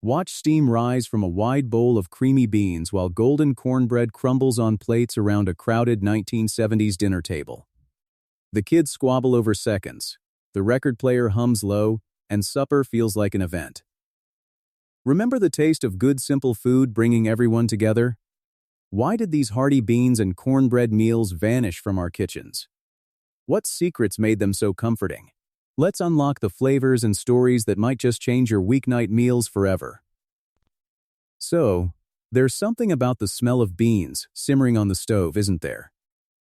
Watch steam rise from a wide bowl of creamy beans while golden cornbread crumbles on plates around a crowded 1970s dinner table. The kids squabble over seconds, the record player hums low, and supper feels like an event. Remember the taste of good simple food bringing everyone together? Why did these hearty beans and cornbread meals vanish from our kitchens? What secrets made them so comforting? Let's unlock the flavors and stories that might just change your weeknight meals forever. So, there's something about the smell of beans simmering on the stove, isn't there?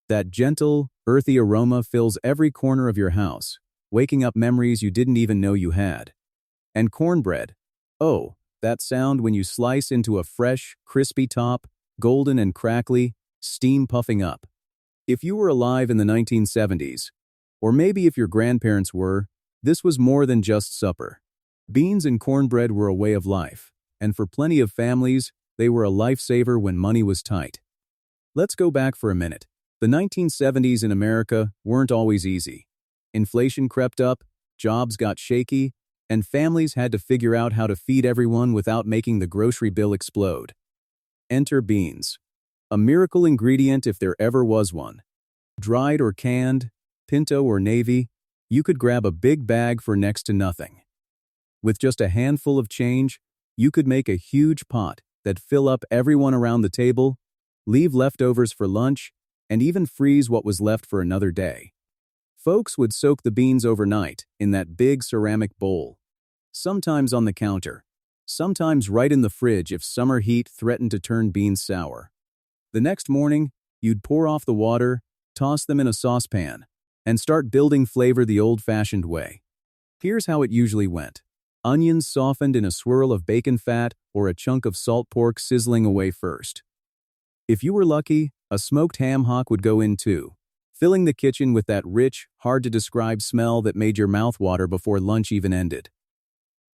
That gentle, earthy aroma fills every corner of your house, waking up memories you didn't even know you had. And cornbread. Oh, that sound when you slice into a fresh, crispy top, golden and crackly, steam puffing up. If you were alive in the 1970s, or maybe if your grandparents were, this was more than just supper. Beans and cornbread were a way of life, and for plenty of families, they were a lifesaver when money was tight. Let's go back for a minute. The 1970s in America weren't always easy. Inflation crept up, jobs got shaky, and families had to figure out how to feed everyone without making the grocery bill explode. Enter beans. A miracle ingredient if there ever was one. Dried or canned, pinto or navy, you could grab a big bag for next to nothing. With just a handful of change, you could make a huge pot that'd fill up everyone around the table, leave leftovers for lunch, and even freeze what was left for another day. Folks would soak the beans overnight in that big ceramic bowl, sometimes on the counter, sometimes right in the fridge if summer heat threatened to turn beans sour. The next morning, you'd pour off the water, toss them in a saucepan, and start building flavor the old-fashioned way. Here's how it usually went. Onions softened in a swirl of bacon fat or a chunk of salt pork sizzling away first. If you were lucky, a smoked ham hock would go in too, filling the kitchen with that rich, hard-to-describe smell that made your mouth water before lunch even ended.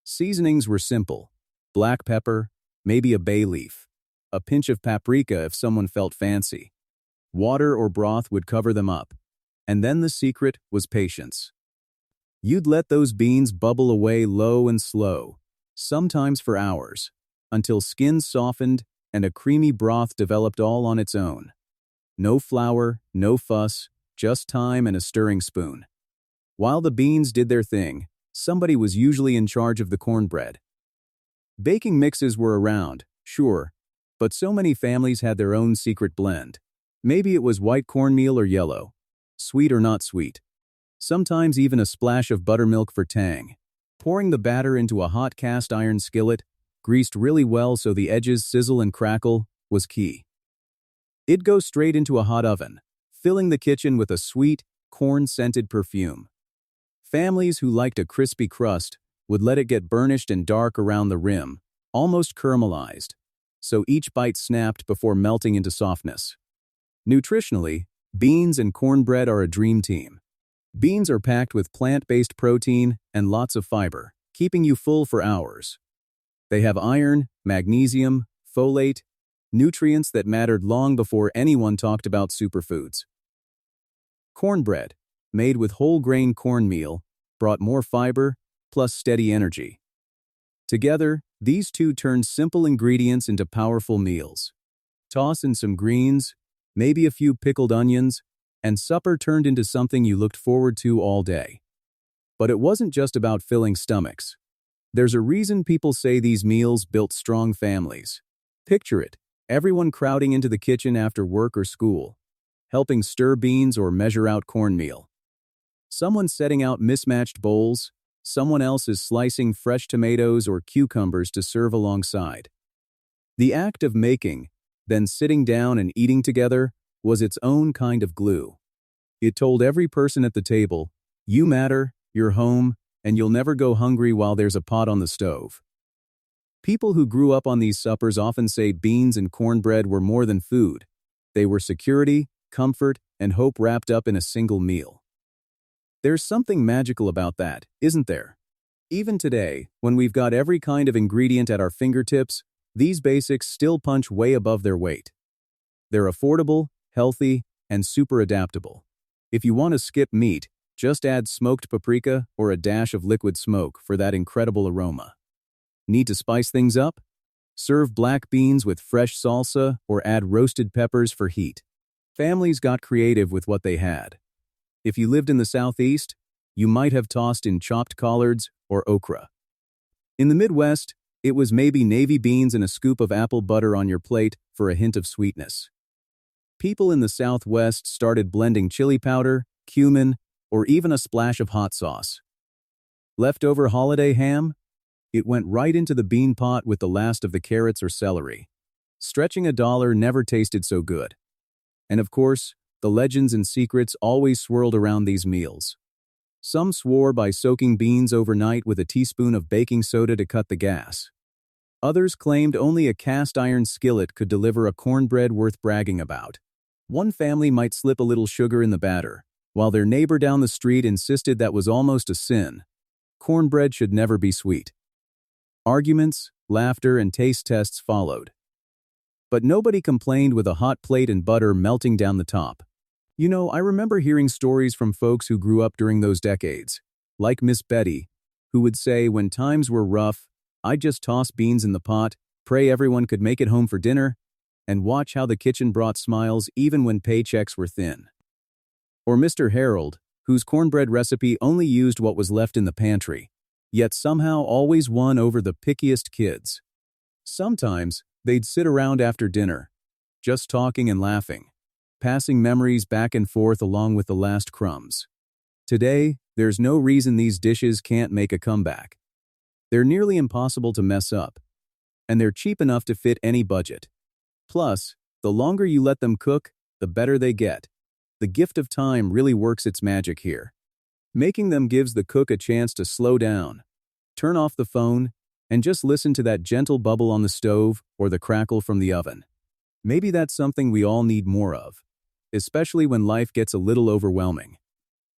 Seasonings were simple. Black pepper, maybe a bay leaf, a pinch of paprika if someone felt fancy. Water or broth would cover them up. And then the secret was patience. You'd let those beans bubble away low and slow, sometimes for hours, until skin softened and a creamy broth developed all on its own. No flour, no fuss, just time and a stirring spoon. While the beans did their thing, somebody was usually in charge of the cornbread. Baking mixes were around, sure, but so many families had their own secret blend. Maybe it was white cornmeal or yellow, sweet or not sweet. Sometimes even a splash of buttermilk for tang. Pouring the batter into a hot cast iron skillet, greased really well so the edges sizzle and crackle, was key. It'd go straight into a hot oven, filling the kitchen with a sweet, corn-scented perfume. Families who liked a crispy crust would let it get burnished and dark around the rim, almost caramelized, so each bite snapped before melting into softness. Nutritionally, beans and cornbread are a dream team. Beans are packed with plant-based protein and lots of fiber, keeping you full for hours. They have iron, magnesium, folate, nutrients that mattered long before anyone talked about superfoods. Cornbread, made with whole-grain cornmeal, brought more fiber, plus steady energy. Together, these two turned simple ingredients into powerful meals. Toss in some greens, maybe a few pickled onions, and supper turned into something you looked forward to all day. But it wasn't just about filling stomachs. There's a reason people say these meals built strong families. Picture it, everyone crowding into the kitchen after work or school, helping stir beans or measure out cornmeal. Someone setting out mismatched bowls, someone else is slicing fresh tomatoes or cucumbers to serve alongside. The act of making, then sitting down and eating together, was its own kind of glue. It told every person at the table, you matter, you're home, and you'll never go hungry while there's a pot on the stove. People who grew up on these suppers often say beans and cornbread were more than food. They were security, comfort, and hope wrapped up in a single meal. There's something magical about that, isn't there? Even today, when we've got every kind of ingredient at our fingertips, these basics still punch way above their weight. They're affordable, healthy, and super adaptable. If you want to skip meat, just add smoked paprika or a dash of liquid smoke for that incredible aroma. Need to spice things up? Serve black beans with fresh salsa or add roasted peppers for heat. Families got creative with what they had. If you lived in the Southeast, you might have tossed in chopped collards or okra. In the Midwest, it was maybe navy beans and a scoop of apple butter on your plate for a hint of sweetness. People in the Southwest started blending chili powder, cumin, or even a splash of hot sauce. Leftover holiday ham? It went right into the bean pot with the last of the carrots or celery. Stretching a dollar never tasted so good. And of course, the legends and secrets always swirled around these meals. Some swore by soaking beans overnight with a teaspoon of baking soda to cut the gas. Others claimed only a cast iron skillet could deliver a cornbread worth bragging about. One family might slip a little sugar in the batter, while their neighbor down the street insisted that was almost a sin. Cornbread should never be sweet. Arguments, laughter, and taste tests followed. But nobody complained with a hot plate and butter melting down the top. You know, I remember hearing stories from folks who grew up during those decades, like Miss Betty, who would say when times were rough, I'd just toss beans in the pot, pray everyone could make it home for dinner, and watch how the kitchen brought smiles even when paychecks were thin. Or Mr. Harold, whose cornbread recipe only used what was left in the pantry, yet somehow always won over the pickiest kids. Sometimes, they'd sit around after dinner, just talking and laughing, passing memories back and forth along with the last crumbs. Today, there's no reason these dishes can't make a comeback. They're nearly impossible to mess up, and they're cheap enough to fit any budget. Plus, the longer you let them cook, the better they get. The gift of time really works its magic here. Making them gives the cook a chance to slow down, turn off the phone, and just listen to that gentle bubble on the stove or the crackle from the oven. Maybe that's something we all need more of, especially when life gets a little overwhelming.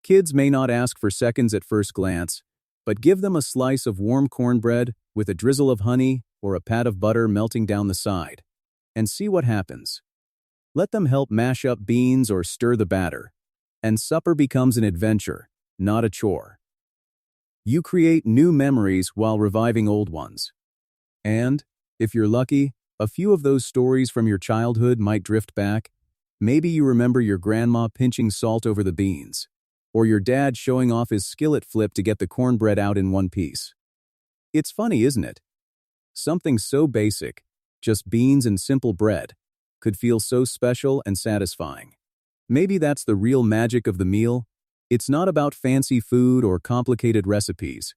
Kids may not ask for seconds at first glance, but give them a slice of warm cornbread with a drizzle of honey or a pat of butter melting down the side, and see what happens. Let them help mash up beans or stir the batter, and supper becomes an adventure, not a chore. You create new memories while reviving old ones. And, if you're lucky, a few of those stories from your childhood might drift back. Maybe you remember your grandma pinching salt over the beans, or your dad showing off his skillet flip to get the cornbread out in one piece. It's funny, isn't it? Something so basic, just beans and simple bread, could feel so special and satisfying. Maybe that's the real magic of the meal. It's not about fancy food or complicated recipes.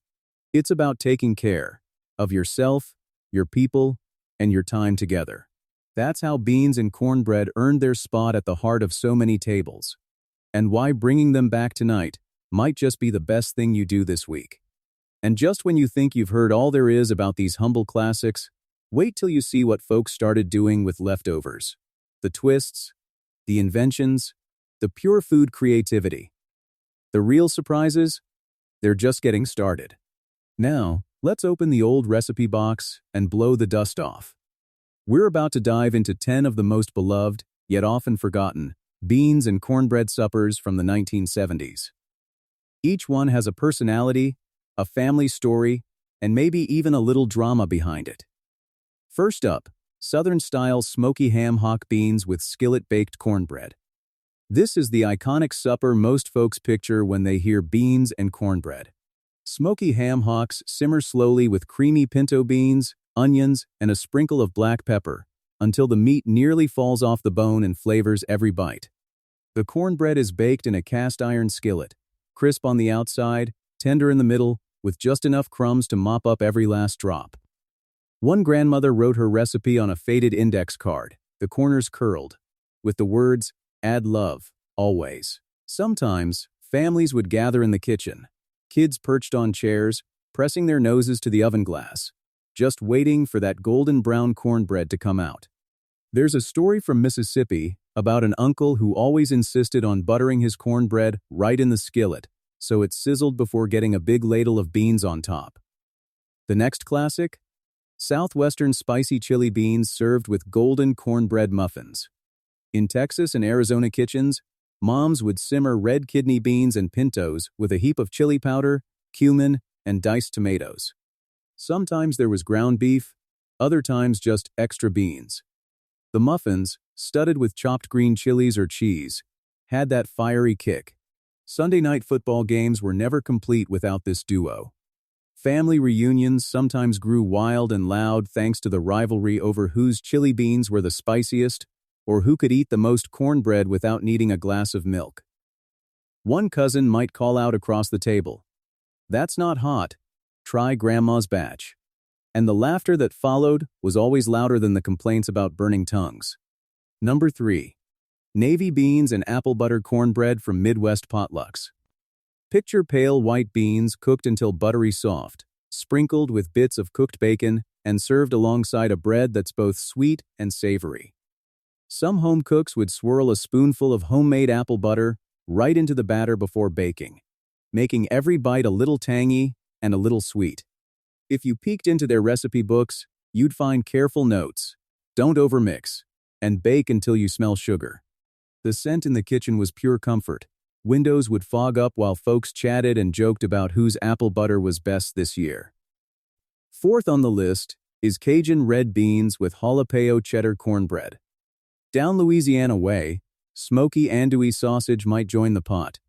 It's about taking care of yourself, your people, and your time together. That's how beans and cornbread earned their spot at the heart of so many tables, and why bringing them back tonight might just be the best thing you do this week. And just when you think you've heard all there is about these humble classics, wait till you see what folks started doing with leftovers. The twists, the inventions, the pure food creativity. The real surprises? They're just getting started. Now, let's open the old recipe box and blow the dust off. We're about to dive into 10 of the most beloved, yet often forgotten, beans and cornbread suppers from the 1970s. Each one has a personality, a family story, and maybe even a little drama behind it. First up, Southern-style smoky ham hock beans with skillet-baked cornbread. This is the iconic supper most folks picture when they hear beans and cornbread. Smoky ham hocks simmer slowly with creamy pinto beans, onions, and a sprinkle of black pepper, until the meat nearly falls off the bone and flavors every bite. The cornbread is baked in a cast-iron skillet, crisp on the outside, tender in the middle, with just enough crumbs to mop up every last drop. One grandmother wrote her recipe on a faded index card, the corners curled, with the words, "Add love, always." Sometimes, families would gather in the kitchen, kids perched on chairs, pressing their noses to the oven glass, just waiting for that golden brown cornbread to come out. There's a story from Mississippi about an uncle who always insisted on buttering his cornbread right in the skillet, so it sizzled before getting a big ladle of beans on top. The next classic? Southwestern spicy chili beans served with golden cornbread muffins. In Texas and Arizona kitchens, moms would simmer red kidney beans and pintos with a heap of chili powder, cumin, and diced tomatoes. Sometimes there was ground beef, other times just extra beans. The muffins, studded with chopped green chilies or cheese, had that fiery kick. Sunday night football games were never complete without this duo. Family reunions sometimes grew wild and loud thanks to the rivalry over whose chili beans were the spiciest or who could eat the most cornbread without needing a glass of milk. One cousin might call out across the table, "That's not hot. Try Grandma's batch." And the laughter that followed was always louder than the complaints about burning tongues. Number 3. Navy beans and apple butter cornbread from Midwest potlucks. Picture pale white beans cooked until buttery soft, sprinkled with bits of cooked bacon, and served alongside a bread that's both sweet and savory. Some home cooks would swirl a spoonful of homemade apple butter right into the batter before baking, making every bite a little tangy and a little sweet. If you peeked into their recipe books, you'd find careful notes: "Don't overmix," and "Bake until you smell sugar." The scent in the kitchen was pure comfort. Windows would fog up while folks chatted and joked about whose apple butter was best this year. Fourth on the list is Cajun red beans with jalapeno cheddar cornbread. Down Louisiana way, smoky andouille sausage might join the pot,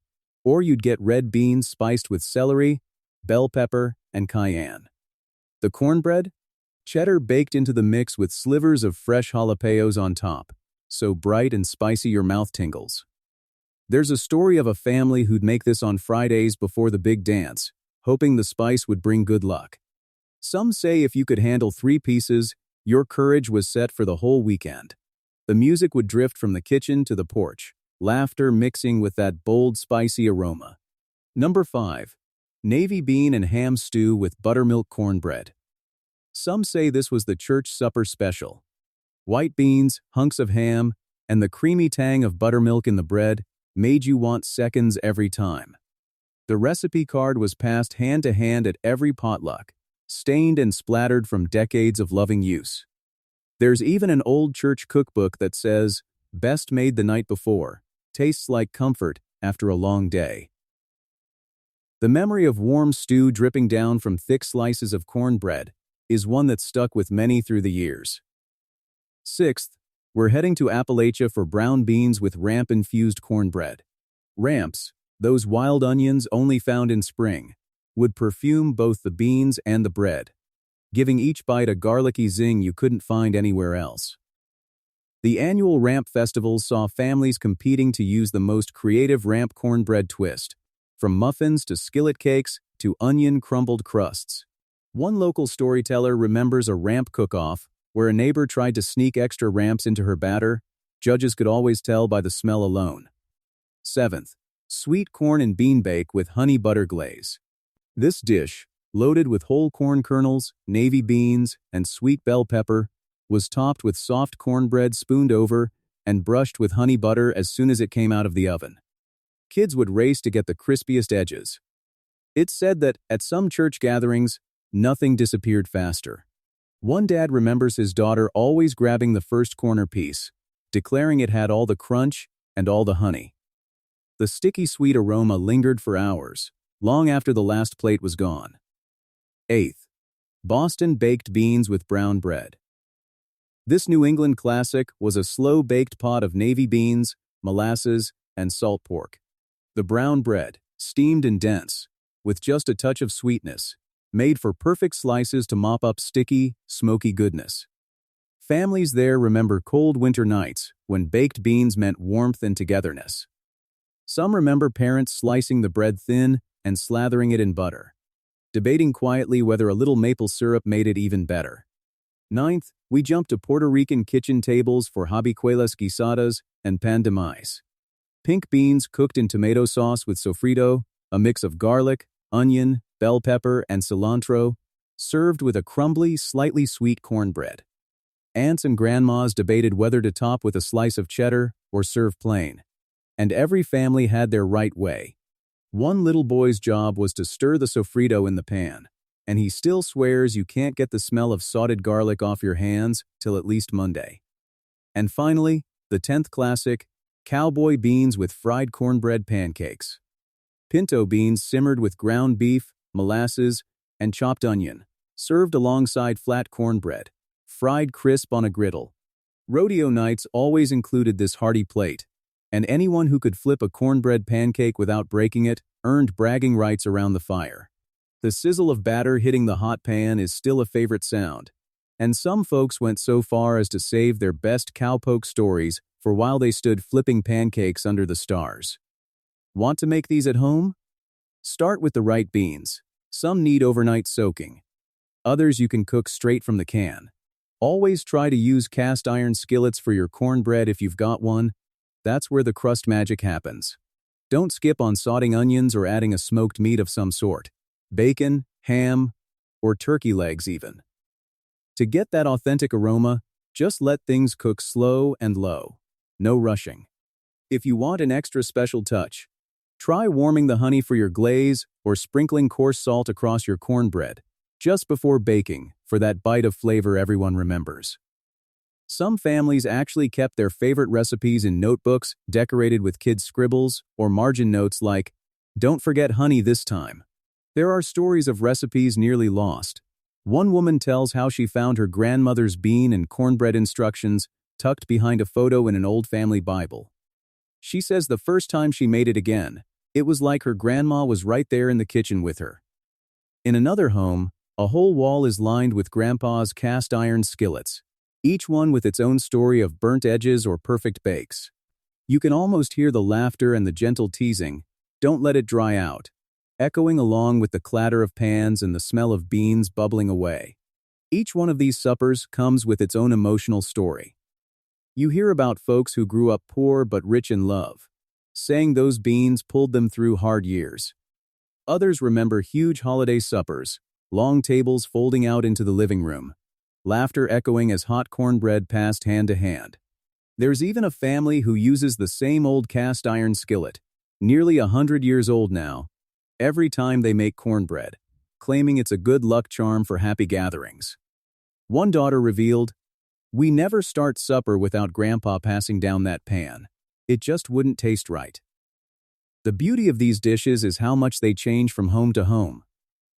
or you'd get red beans spiced with celery, bell pepper, and cayenne. The cornbread? Cheddar baked into the mix with slivers of fresh jalapenos on top, so bright and spicy your mouth tingles. There's a story of a family who'd make this on Fridays before the big dance, hoping the spice would bring good luck. Some say if you could handle 3 pieces, your courage was set for the whole weekend. The music would drift from the kitchen to the porch, laughter mixing with that bold, spicy aroma. Number 5. Navy bean and ham stew with buttermilk cornbread. Some say this was the church supper special. White beans, hunks of ham, and the creamy tang of buttermilk in the bread made you want seconds every time. The recipe card was passed hand to hand at every potluck, stained and splattered from decades of loving use. There's even an old church cookbook that says, "Best made the night before, tastes like comfort after a long day." The memory of warm stew dripping down from thick slices of cornbread is one that's stuck with many through the years. Sixth, we're heading to Appalachia for brown beans with ramp-infused cornbread. Ramps, those wild onions only found in spring, would perfume both the beans and the bread, giving each bite a garlicky zing you couldn't find anywhere else. The annual ramp festivals saw families competing to use the most creative ramp cornbread twist, from muffins to skillet cakes to onion crumbled crusts. One local storyteller remembers a ramp cook-off where a neighbor tried to sneak extra ramps into her batter. Judges could always tell by the smell alone. Seventh, sweet corn and bean bake with honey butter glaze. This dish, loaded with whole corn kernels, navy beans, and sweet bell pepper, was topped with soft cornbread spooned over and brushed with honey butter as soon as it came out of the oven. Kids would race to get the crispiest edges. It's said that, at some church gatherings, nothing disappeared faster. One dad remembers his daughter always grabbing the first corner piece, declaring it had all the crunch and all the honey. The sticky sweet aroma lingered for hours, long after the last plate was gone. Eighth, Boston baked beans with brown bread. This New England classic was a slow-baked pot of navy beans, molasses, and salt pork. The brown bread, steamed and dense, with just a touch of sweetness, made for perfect slices to mop up sticky, smoky goodness. Families there remember cold winter nights when baked beans meant warmth and togetherness. Some remember parents slicing the bread thin and slathering it in butter, debating quietly whether a little maple syrup made it even better. Ninth, we jump to Puerto Rican kitchen tables for habichuelas guisadas and pan de maíz. Pink beans cooked in tomato sauce with sofrito, a mix of garlic, onion, bell pepper, and cilantro, served with a crumbly, slightly sweet cornbread. Aunts and grandmas debated whether to top with a slice of cheddar or serve plain, and every family had their right way. One little boy's job was to stir the sofrito in the pan, and he still swears you can't get the smell of sautéed garlic off your hands till at least Monday. And finally, the 10th classic, cowboy beans with fried cornbread pancakes. Pinto beans simmered with ground beef, molasses, and chopped onion, served alongside flat cornbread, fried crisp on a griddle. Rodeo nights always included this hearty plate, and anyone who could flip a cornbread pancake without breaking it earned bragging rights around the fire. The sizzle of batter hitting the hot pan is still a favorite sound, and some folks went so far as to save their best cowpoke stories for while they stood flipping pancakes under the stars. Want to make these at home? Start with the right beans. Some need overnight soaking. Others you can cook straight from the can. Always try to use cast iron skillets for your cornbread if you've got one. That's where the crust magic happens. Don't skip on sauteing onions or adding a smoked meat of some sort. Bacon, ham, or turkey legs even. To get that authentic aroma, just let things cook slow and low. No rushing. If you want an extra special touch, try warming the honey for your glaze or sprinkling coarse salt across your cornbread just before baking for that bite of flavor everyone remembers. Some families actually kept their favorite recipes in notebooks decorated with kids' scribbles or margin notes like, "Don't forget honey this time." There are stories of recipes nearly lost. One woman tells how she found her grandmother's bean and cornbread instructions tucked behind a photo in an old family Bible. She says the first time she made it again, it was like her grandma was right there in the kitchen with her. In another home, a whole wall is lined with grandpa's cast iron skillets, each one with its own story of burnt edges or perfect bakes. You can almost hear the laughter and the gentle teasing, "Don't let it dry out," echoing along with the clatter of pans and the smell of beans bubbling away. Each one of these suppers comes with its own emotional story. You hear about folks who grew up poor but rich in love, saying those beans pulled them through hard years. Others remember huge holiday suppers, long tables folding out into the living room, laughter echoing as hot cornbread passed hand to hand. There's even a family who uses the same old cast iron skillet, nearly 100 years old now, every time they make cornbread, claiming it's a good luck charm for happy gatherings. One daughter revealed, "We never start supper without Grandpa passing down that pan. It just wouldn't taste right." The beauty of these dishes is how much they change from home to home.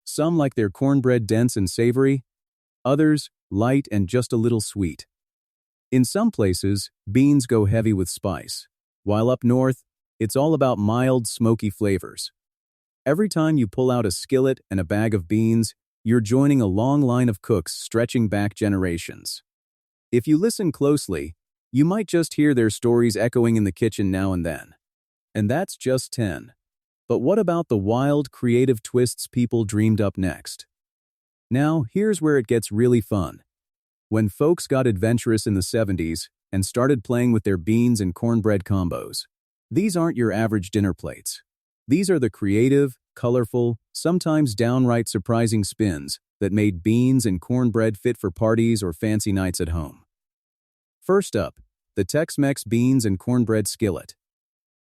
Some like their cornbread dense and savory, others light and just a little sweet. In some places, beans go heavy with spice, while up north, it's all about mild, smoky flavors. Every time you pull out a skillet and a bag of beans, you're joining a long line of cooks stretching back generations. If you listen closely, you might just hear their stories echoing in the kitchen now and then. And that's just 10. But what about the wild, creative twists people dreamed up next? Now, here's where it gets really fun. When folks got adventurous in the 70s and started playing with their beans and cornbread combos, these aren't your average dinner plates. These are the creative, colorful, sometimes downright surprising spins that made beans and cornbread fit for parties or fancy nights at home. First up, the Tex-Mex beans and cornbread skillet.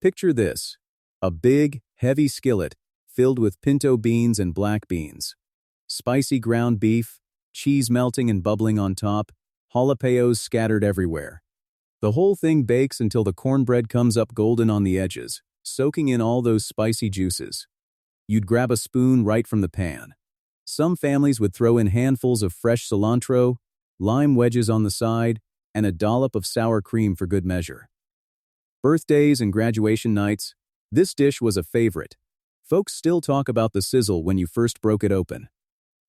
Picture this: a big, heavy skillet filled with pinto beans and black beans. Spicy ground beef, cheese melting and bubbling on top, jalapenos scattered everywhere. The whole thing bakes until the cornbread comes up golden on the edges, soaking in all those spicy juices. You'd grab a spoon right from the pan. Some families would throw in handfuls of fresh cilantro, lime wedges on the side, and a dollop of sour cream for good measure. Birthdays and graduation nights, this dish was a favorite. Folks still talk about the sizzle when you first broke it open.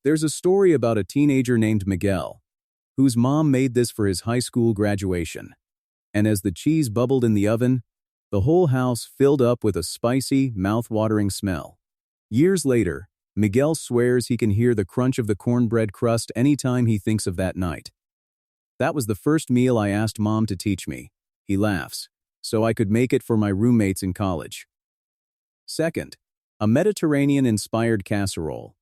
There's a story about a teenager named Miguel, whose mom made this for his high school graduation. And as the cheese bubbled in the oven, the whole house filled up with a spicy, mouth-watering smell. Years later, Miguel swears he can hear the crunch of the cornbread crust anytime he thinks of that night. "That was the first meal I asked Mom to teach me," he laughs, "so I could make it for my roommates in college." Second, a Mediterranean-inspired casserole.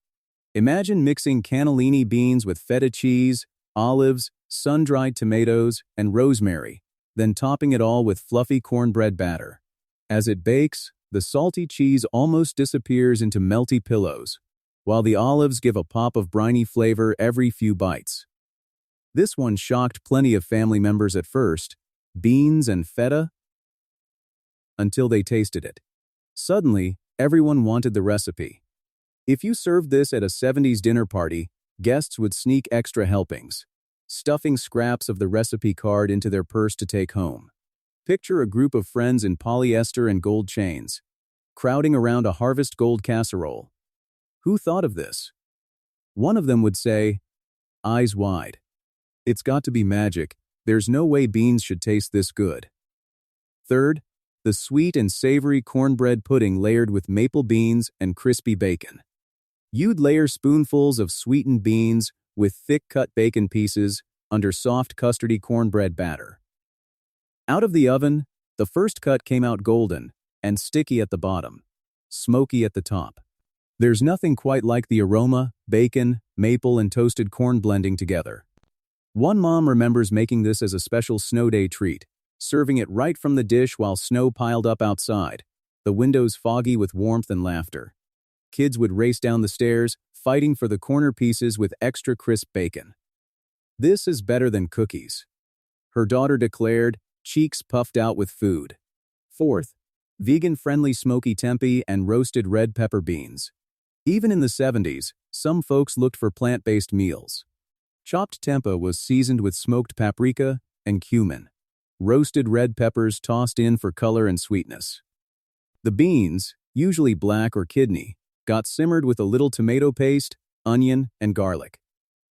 Imagine mixing cannellini beans with feta cheese, olives, sun-dried tomatoes, and rosemary, then topping it all with fluffy cornbread batter. As it bakes, the salty cheese almost disappears into melty pillows, while the olives give a pop of briny flavor every few bites. This one shocked plenty of family members at first. Beans and feta? Until they tasted it. Suddenly, everyone wanted the recipe. If you served this at a 70s dinner party, Guests would sneak extra helpings, stuffing scraps of the recipe card into their purse to take home. Picture a group of friends in polyester and gold chains, crowding around a harvest gold casserole. Who thought of this? One of them would say, eyes wide. It's got to be magic. There's no way beans should taste this good. Third, the sweet and savory cornbread pudding layered with maple beans and crispy bacon. You'd layer spoonfuls of sweetened beans with thick-cut bacon pieces under soft custardy cornbread batter. Out of the oven, the first cut came out golden and sticky at the bottom, smoky at the top. There's nothing quite like the aroma, bacon, maple, and toasted corn blending together. One mom remembers making this as a special snow day treat, serving it right from the dish while snow piled up outside, the windows foggy with warmth and laughter. Kids would race down the stairs, fighting for the corner pieces with extra crisp bacon. This is better than cookies, her daughter declared, cheeks puffed out with food. Fourth, vegan-friendly smoky tempeh and roasted red pepper beans. Even in the 70s, some folks looked for plant-based meals. Chopped tempeh was seasoned with smoked paprika and cumin. Roasted red peppers tossed in for color and sweetness. The beans, usually black or kidney, got simmered with a little tomato paste, onion, and garlic.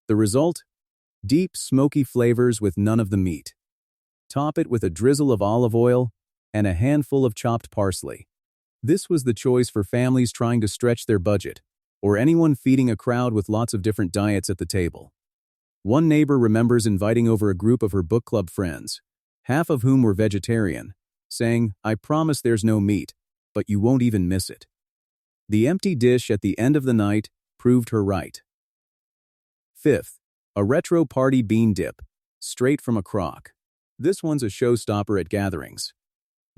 The result? Deep, smoky flavors with none of the meat. Top it with a drizzle of olive oil and a handful of chopped parsley. This was the choice for families trying to stretch their budget, or anyone feeding a crowd with lots of different diets at the table. One neighbor remembers inviting over a group of her book club friends, half of whom were vegetarian, saying, "I promise there's no meat, but you won't even miss it." The empty dish at the end of the night proved her right. Fifth, a retro party bean dip, straight from a crock. This one's a showstopper at gatherings.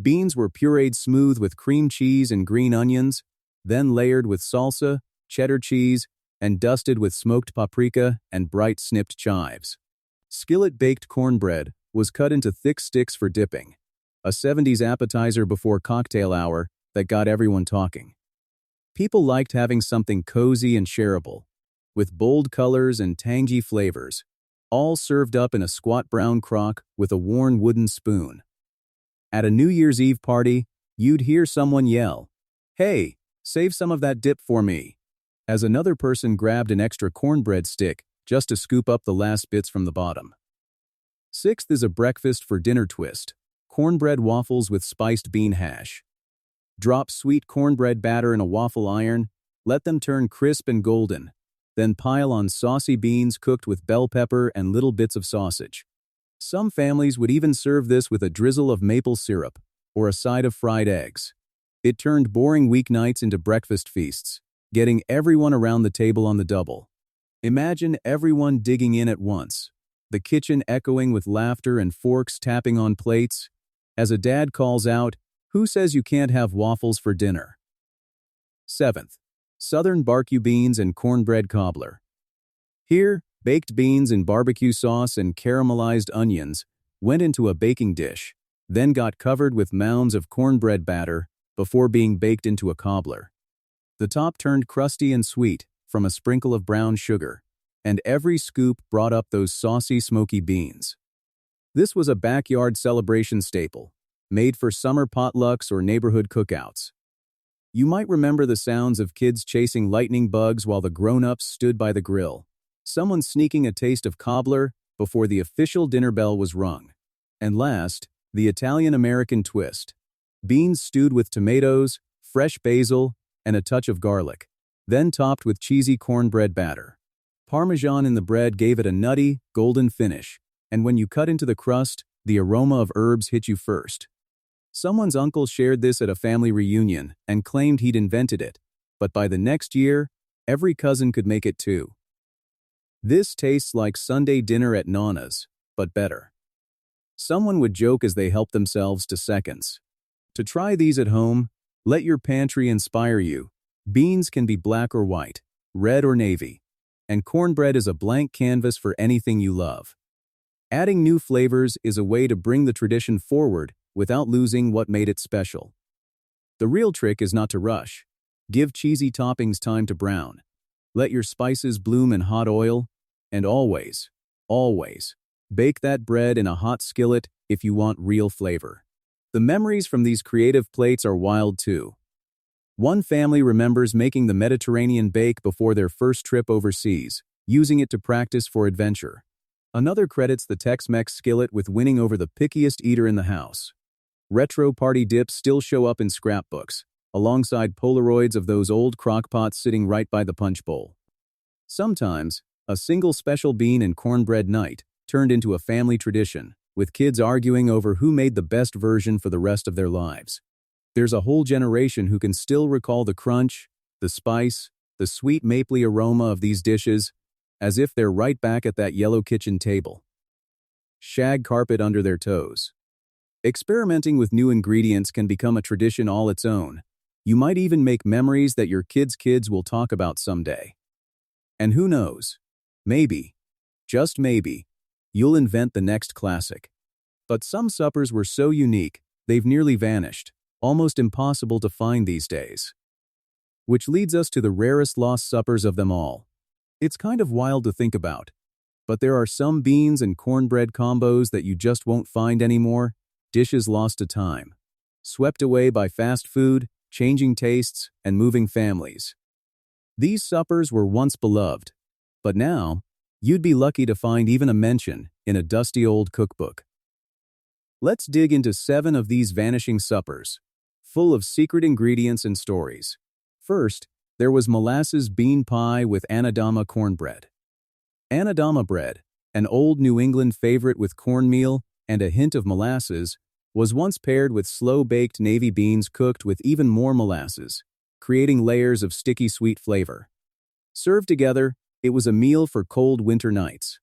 Beans were pureed smooth with cream cheese and green onions, then layered with salsa, cheddar cheese, and dusted with smoked paprika and bright snipped chives. Skillet-baked cornbread was cut into thick sticks for dipping, a 70s appetizer before cocktail hour that got everyone talking. People liked having something cozy and shareable, with bold colors and tangy flavors, all served up in a squat brown crock with a worn wooden spoon. At a New Year's Eve party, you'd hear someone yell, "Hey, save some of that dip for me," as another person grabbed an extra cornbread stick just to scoop up the last bits from the bottom. Sixth is a breakfast for dinner twist, cornbread waffles with spiced bean hash. Drop sweet cornbread batter in a waffle iron, let them turn crisp and golden, then pile on saucy beans cooked with bell pepper and little bits of sausage. Some families would even serve this with a drizzle of maple syrup or a side of fried eggs. It turned boring weeknights into breakfast feasts, getting everyone around the table on the double. Imagine everyone digging in at once, the kitchen echoing with laughter and forks tapping on plates, as a dad calls out, "Who says you can't have waffles for dinner?" Seventh, Southern barbecue beans and cornbread cobbler. Here, baked beans in barbecue sauce and caramelized onions went into a baking dish, then got covered with mounds of cornbread batter before being baked into a cobbler. The top turned crusty and sweet from a sprinkle of brown sugar, and every scoop brought up those saucy, smoky beans. This was a backyard celebration staple, made for summer potlucks or neighborhood cookouts. You might remember the sounds of kids chasing lightning bugs while the grown-ups stood by the grill, someone sneaking a taste of cobbler before the official dinner bell was rung. And last, the Italian-American twist. Beans stewed with tomatoes, fresh basil, and a touch of garlic, then topped with cheesy cornbread batter. Parmesan in the bread gave it a nutty, golden finish, and when you cut into the crust, the aroma of herbs hit you first. Someone's uncle shared this at a family reunion and claimed he'd invented it, but by the next year, every cousin could make it too. This tastes like Sunday dinner at Nana's, but better. Someone would joke as they helped themselves to seconds. To try these at home, let your pantry inspire you. Beans can be black or white, red or navy, and cornbread is a blank canvas for anything you love. Adding new flavors is a way to bring the tradition forward without losing what made it special. The real trick is not to rush. Give cheesy toppings time to brown. Let your spices bloom in hot oil, and always, always, bake that bread in a hot skillet if you want real flavor. The memories from these creative plates are wild too. One family remembers making the Mediterranean bake before their first trip overseas, using it to practice for adventure. Another credits the Tex-Mex skillet with winning over the pickiest eater in the house. Retro party dips still show up in scrapbooks, alongside Polaroids of those old crockpots sitting right by the punch bowl. Sometimes, a single special bean and cornbread night turned into a family tradition, with kids arguing over who made the best version for the rest of their lives. There's a whole generation who can still recall the crunch, the spice, the sweet mapley aroma of these dishes, as if they're right back at that yellow kitchen table. Shag carpet under their toes. Experimenting with new ingredients can become a tradition all its own. You might even make memories that your kids' will talk about someday. And who knows? Maybe, just maybe, you'll invent the next classic. But some suppers were so unique, they've nearly vanished, almost impossible to find these days. Which leads us to the rarest lost suppers of them all. It's kind of wild to think about, but there are some beans and cornbread combos that you just won't find anymore, dishes lost to time, swept away by fast food, changing tastes, and moving families. These suppers were once beloved, but now, you'd be lucky to find even a mention in a dusty old cookbook. Let's dig into 7 of these vanishing suppers, full of secret ingredients and stories. First, there was molasses bean pie with anadama cornbread. Anadama bread, an old New England favorite with cornmeal and a hint of molasses, was once paired with slow-baked navy beans cooked with even more molasses, creating layers of sticky sweet flavor. Served together, it was a meal for cold winter nights.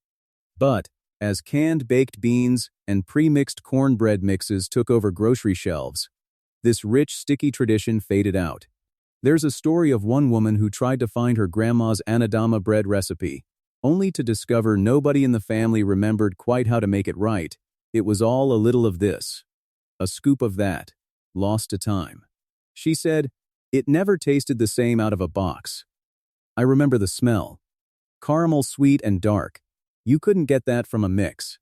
But, as canned baked beans and pre-mixed cornbread mixes took over grocery shelves, this rich, sticky tradition faded out. There's a story of one woman who tried to find her grandma's anadama bread recipe, only to discover nobody in the family remembered quite how to make it right. It was all a little of this, a scoop of that, lost to time. She said, "It never tasted the same out of a box. I remember the smell. Caramel sweet and dark. You couldn't get that from a mix."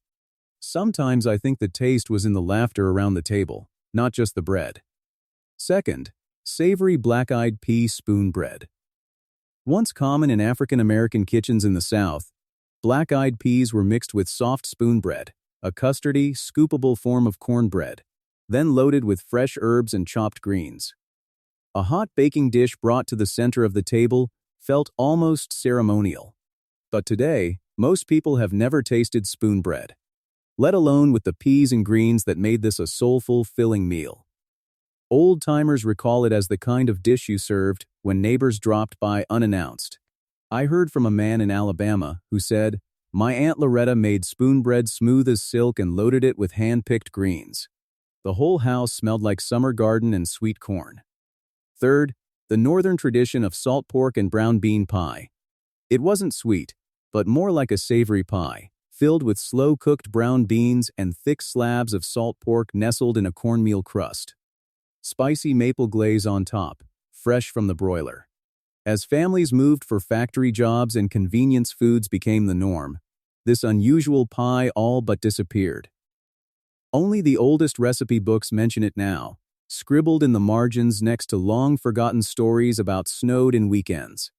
Sometimes I think the taste was in the laughter around the table, not just the bread. Second, savory black-eyed pea spoon bread. Once common in African American kitchens in the South, black-eyed peas were mixed with soft spoon bread, a custardy, scoopable form of cornbread, then loaded with fresh herbs and chopped greens. A hot baking dish brought to the center of the table felt almost ceremonial. But today, most people have never tasted spoon bread, let alone with the peas and greens that made this a soulful, filling meal. Old-timers recall it as the kind of dish you served when neighbors dropped by unannounced. I heard from a man in Alabama who said, "My Aunt Loretta made spoon bread smooth as silk and loaded it with hand-picked greens. The whole house smelled like summer garden and sweet corn." Third, the northern tradition of salt pork and brown bean pie. It wasn't sweet, but more like a savory pie, filled with slow-cooked brown beans and thick slabs of salt pork nestled in a cornmeal crust. Spicy maple glaze on top, fresh from the broiler. As families moved for factory jobs and convenience foods became the norm, this unusual pie all but disappeared. Only the oldest recipe books mention it now, scribbled in the margins next to long-forgotten stories about snowed-in weekends.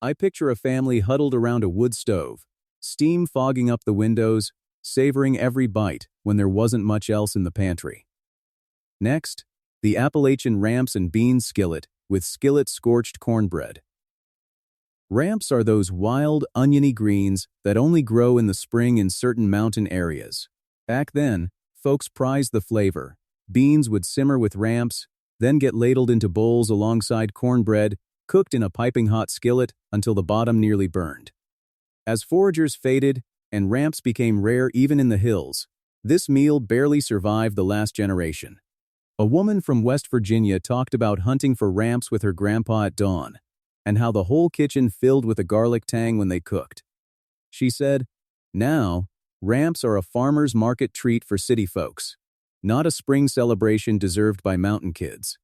I picture a family huddled around a wood stove, steam fogging up the windows, savoring every bite when there wasn't much else in the pantry. Next, the Appalachian ramps and beans skillet with skillet-scorched cornbread. Ramps are those wild, oniony greens that only grow in the spring in certain mountain areas. Back then, folks prized the flavor. Beans would simmer with ramps, then get ladled into bowls alongside cornbread, cooked in a piping hot skillet until the bottom nearly burned. As foragers faded and ramps became rare even in the hills, this meal barely survived the last generation. A woman from West Virginia talked about hunting for ramps with her grandpa at dawn, and how the whole kitchen filled with a garlic tang when they cooked. She said, "Now, ramps are a farmer's market treat for city folks, not a spring celebration deserved by mountain kids."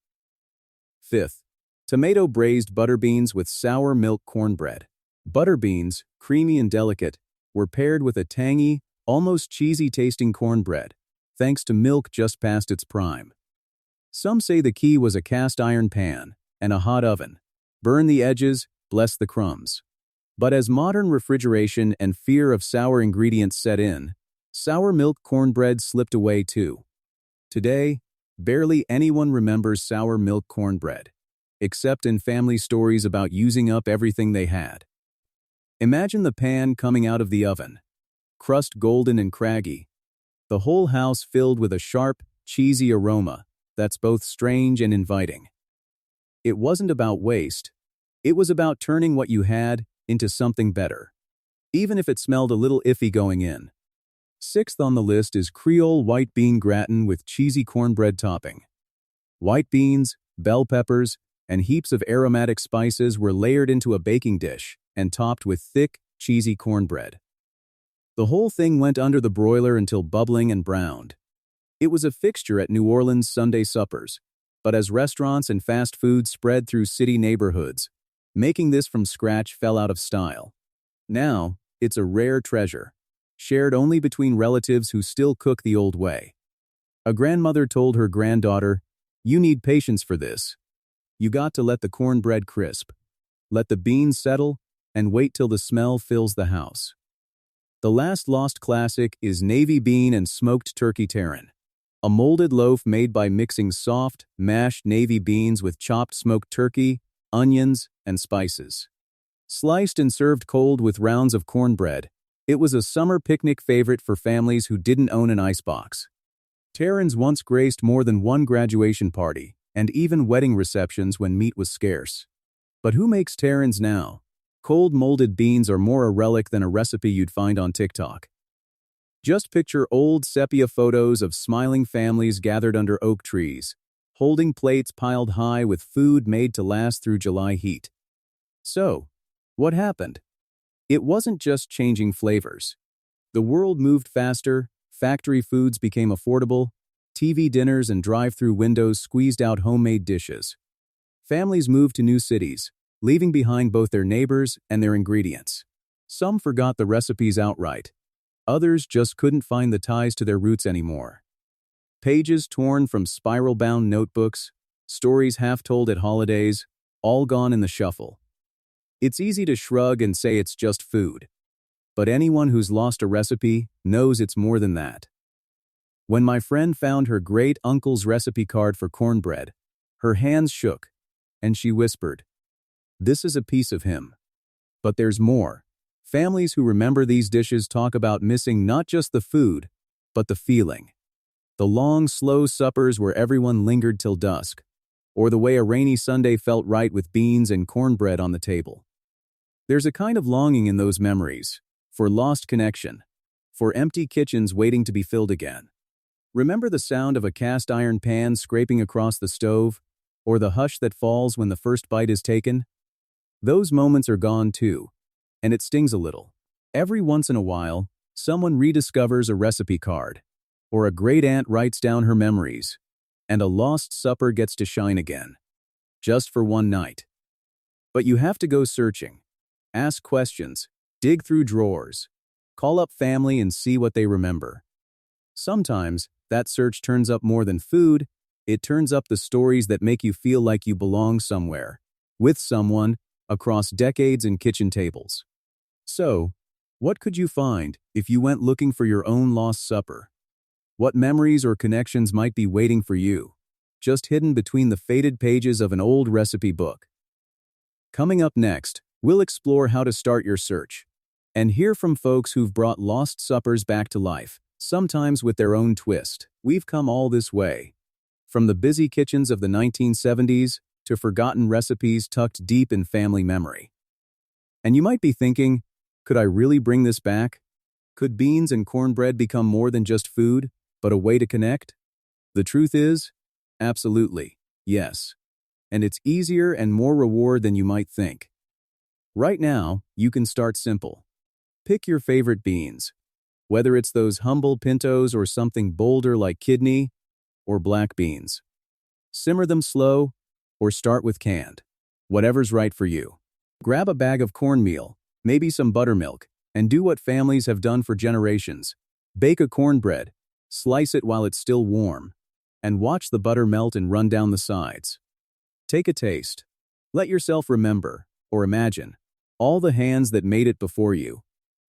Fifth, tomato braised butter beans with sour milk cornbread. Butter beans, creamy and delicate, were paired with a tangy, almost cheesy-tasting cornbread, thanks to milk just past its prime. Some say the key was a cast-iron pan and a hot oven. Burn the edges, bless the crumbs. But as modern refrigeration and fear of sour ingredients set in, sour milk cornbread slipped away too. Today, barely anyone remembers sour milk cornbread, except in family stories about using up everything they had. Imagine the pan coming out of the oven, crust golden and craggy, the whole house filled with a sharp, cheesy aroma that's both strange and inviting. It wasn't about waste. It was about turning what you had into something better, even if it smelled a little iffy going in. Sixth on the list is Creole white bean gratin with cheesy cornbread topping. White beans, bell peppers, and heaps of aromatic spices were layered into a baking dish and topped with thick, cheesy cornbread. The whole thing went under the broiler until bubbling and browned. It was a fixture at New Orleans Sunday suppers, but as restaurants and fast food spread through city neighborhoods, making this from scratch fell out of style. Now, it's a rare treasure, shared only between relatives who still cook the old way. A grandmother told her granddaughter, "You need patience for this. You got to let the cornbread crisp, let the beans settle, and wait till the smell fills the house." The last lost classic is navy bean and smoked turkey tarin, a molded loaf made by mixing soft, mashed navy beans with chopped smoked turkey, onions, and spices. Sliced and served cold with rounds of cornbread, it was a summer picnic favorite for families who didn't own an icebox. Tarins once graced more than one graduation party, and even wedding receptions when meat was scarce. But who makes tarins now? Cold molded beans are more a relic than a recipe you'd find on TikTok. Just picture old sepia photos of smiling families gathered under oak trees, holding plates piled high with food made to last through July heat. So, what happened? It wasn't just changing flavors. The world moved faster, factory foods became affordable, TV dinners and drive-through windows squeezed out homemade dishes. Families moved to new cities, leaving behind both their neighbors and their ingredients. Some forgot the recipes outright. Others just couldn't find the ties to their roots anymore. Pages torn from spiral-bound notebooks, stories half told at holidays, all gone in the shuffle. It's easy to shrug and say it's just food. But anyone who's lost a recipe knows it's more than that. When my friend found her great-uncle's recipe card for cornbread, her hands shook, and she whispered, "This is a piece of him." But there's more. Families who remember these dishes talk about missing not just the food, but the feeling. The long, slow suppers where everyone lingered till dusk, or the way a rainy Sunday felt right with beans and cornbread on the table. There's a kind of longing in those memories, for lost connection, for empty kitchens waiting to be filled again. Remember the sound of a cast iron pan scraping across the stove, or the hush that falls when the first bite is taken? Those moments are gone too, and it stings a little. Every once in a while, someone rediscovers a recipe card, or a great-aunt writes down her memories, and a lost supper gets to shine again, just for one night. But you have to go searching, ask questions, dig through drawers, call up family and see what they remember. Sometimes, that search turns up more than food, it turns up the stories that make you feel like you belong somewhere, with someone, across decades and kitchen tables. So, what could you find if you went looking for your own lost supper? What memories or connections might be waiting for you, just hidden between the faded pages of an old recipe book? Coming up next, we'll explore how to start your search and hear from folks who've brought lost suppers back to life, sometimes with their own twist. We've come all this way, from the busy kitchens of the 1970s to forgotten recipes tucked deep in family memory. And you might be thinking, could I really bring this back? Could beans and cornbread become more than just food, but a way to connect? The truth is, absolutely, yes. And it's easier and more reward than you might think. Right now, you can start simple. Pick your favorite beans, whether it's those humble pintos or something bolder like kidney or black beans. Simmer them slow or start with canned, whatever's right for you. Grab a bag of cornmeal, maybe some buttermilk, and do what families have done for generations. Bake a cornbread, slice it while it's still warm, and watch the butter melt and run down the sides. Take a taste. Let yourself remember, or imagine, all the hands that made it before you.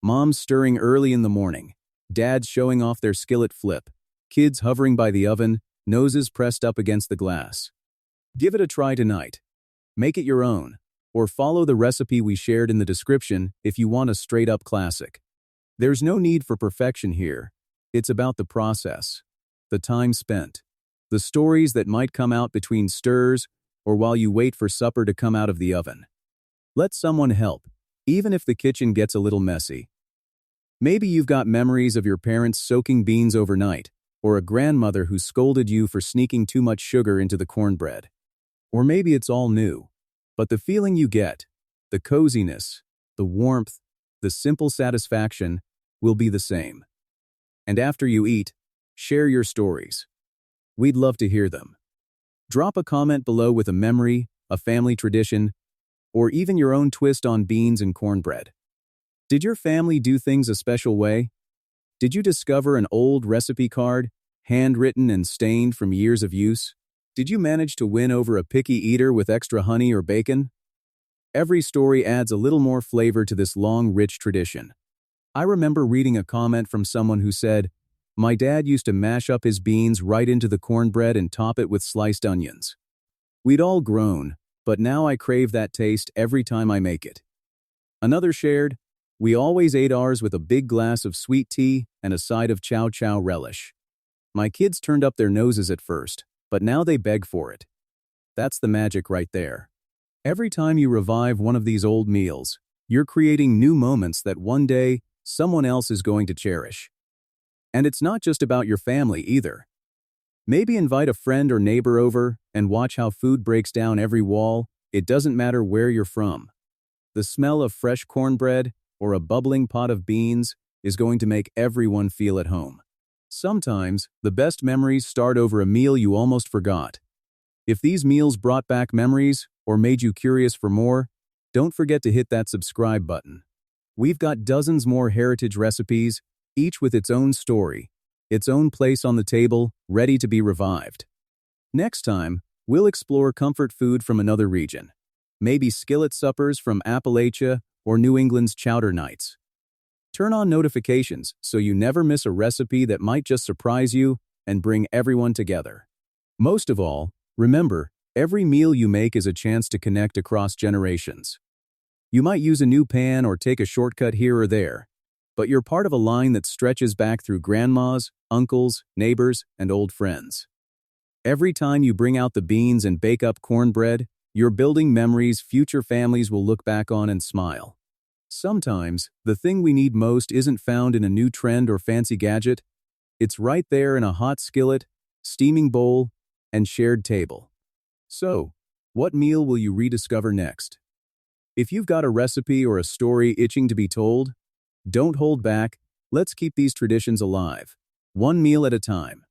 Moms stirring early in the morning, dads showing off their skillet flip, kids hovering by the oven, noses pressed up against the glass. Give it a try tonight. Make it your own, or follow the recipe we shared in the description if you want a straight-up classic. There's no need for perfection here. It's about the process, the time spent, the stories that might come out between stirs or while you wait for supper to come out of the oven. Let someone help, even if the kitchen gets a little messy. Maybe you've got memories of your parents soaking beans overnight, or a grandmother who scolded you for sneaking too much sugar into the cornbread. Or maybe it's all new, but the feeling you get, the coziness, the warmth, the simple satisfaction will be the same. And after you eat, share your stories. We'd love to hear them. Drop a comment below with a memory, a family tradition, or even your own twist on beans and cornbread. Did your family do things a special way? Did you discover an old recipe card, handwritten and stained from years of use? Did you manage to win over a picky eater with extra honey or bacon? Every story adds a little more flavor to this long, rich tradition. I remember reading a comment from someone who said, "My dad used to mash up his beans right into the cornbread and top it with sliced onions." We'd all grown, but now I crave that taste every time I make it. Another shared, "We always ate ours with a big glass of sweet tea and a side of chow chow relish. My kids turned up their noses at first, but now they beg for it." That's the magic right there. Every time you revive one of these old meals, you're creating new moments that one day someone else is going to cherish. And it's not just about your family either. Maybe invite a friend or neighbor over and watch how food breaks down every wall. It doesn't matter where you're from. The smell of fresh cornbread or a bubbling pot of beans is going to make everyone feel at home. Sometimes, the best memories start over a meal you almost forgot. If these meals brought back memories or made you curious for more, don't forget to hit that subscribe button. We've got dozens more heritage recipes, each with its own story, its own place on the table, ready to be revived. Next time, we'll explore comfort food from another region. Maybe skillet suppers from Appalachia or New England's chowder nights. Turn on notifications so you never miss a recipe that might just surprise you and bring everyone together. Most of all, remember, every meal you make is a chance to connect across generations. You might use a new pan or take a shortcut here or there, but you're part of a line that stretches back through grandmas, uncles, neighbors, and old friends. Every time you bring out the beans and bake up cornbread, you're building memories future families will look back on and smile. Sometimes, the thing we need most isn't found in a new trend or fancy gadget. It's right there in a hot skillet, steaming bowl, and shared table. So, what meal will you rediscover next? If you've got a recipe or a story itching to be told, don't hold back. Let's keep these traditions alive, one meal at a time.